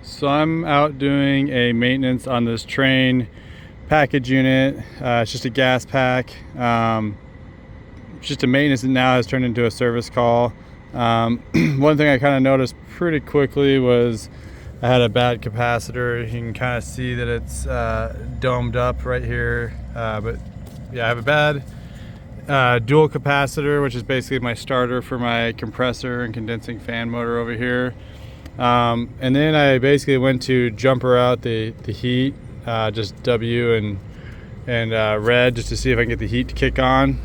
So I'm out doing a maintenance on this Train package unit. It's just a gas pack. Just a maintenance that now has turned into a service call. One thing I kind of noticed pretty quickly was I had a bad capacitor. You can kind of see that it's domed up right here. But yeah, I have a bad dual capacitor, which is basically my starter for my compressor and condensing fan motor over here. And then I basically went to jumper out the heat, just W and red, just to see if I can get the heat to kick on.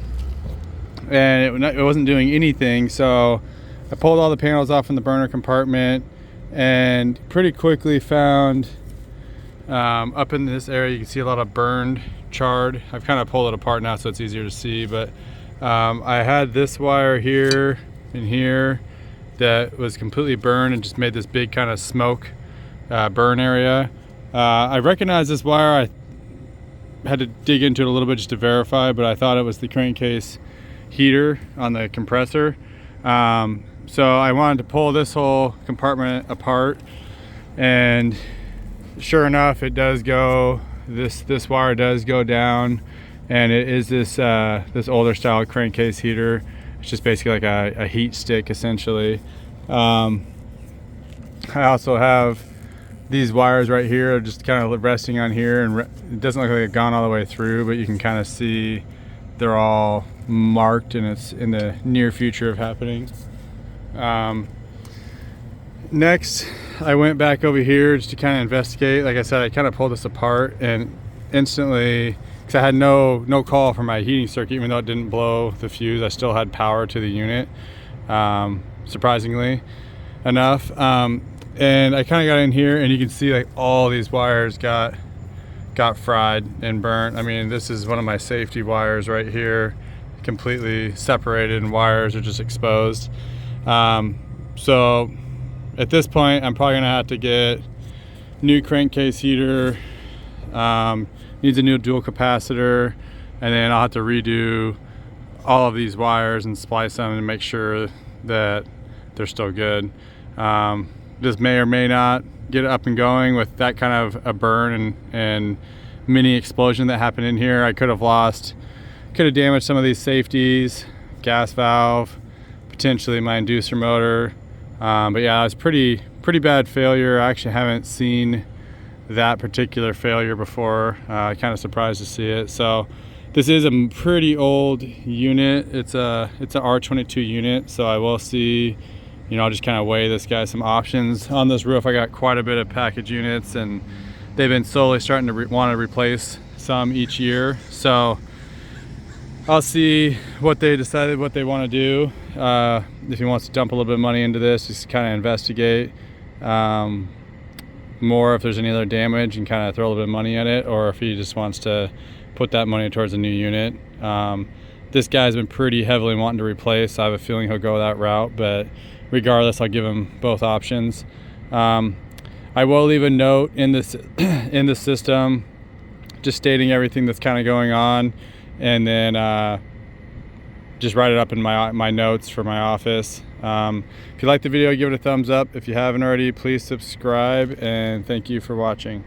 And it wasn't doing anything, so I pulled all the panels off in the burner compartment and pretty quickly found up in this area you can see a lot of burned, charred. I've kind of pulled it apart now so it's easier to see, but I had this wire here and here that was completely burned and just made this big kind of smoke burn area. I recognized this wire. I had to dig into it a little bit just to verify, but I thought it was the crankcase heater on the compressor. So I wanted to pull this whole compartment apart, and sure enough, it does go. This wire does go down, and it is this older style crankcase heater. It's just basically like a heat stick essentially. I also have these wires right here just kind of resting on here, and it doesn't look like it's gone all the way through, but you can kind of see they're all marked and it's in the near future of happening. Next, I went back over here just to kind of investigate. Like I said, I kind of pulled this apart and instantly, because I had no call for my heating circuit, even though it didn't blow the fuse, I still had power to the unit, surprisingly enough. And I kind of got in here and you can see like all these wires got fried and burnt. I mean, this is one of my safety wires right here, completely separated, and wires are just exposed. So at this point, I'm probably gonna have to get new crankcase heater, needs a new dual capacitor, and then I'll have to redo all of these wires and splice them and make sure that they're still good. This may or may not get it up and going with that kind of a burn and mini explosion that happened in here. I could have damaged some of these safeties, gas valve, potentially my inducer motor. But yeah, it was pretty bad failure. I actually haven't seen that particular failure before. Kind of surprised to see it. So this is a pretty old unit. It's a R22 unit, so I will see, I'll just kind of weigh this guy some options. On this roof I got quite a bit of package units, and they've been slowly starting to want to replace some each year, so I'll see what they decided what they want to do. If he wants to dump a little bit of money into this, just kind of investigate more if there's any other damage and kind of throw a little bit of money at it, or if he just wants to put that money towards a new unit. This guy's been pretty heavily wanting to replace. I have a feeling he'll go that route, but regardless, I'll give him both options. I will leave a note in this in the system just stating everything that's kind of going on, and then just write it up in my notes for my office. If you like the video, give it a thumbs up. If you haven't already, please subscribe, and thank you for watching.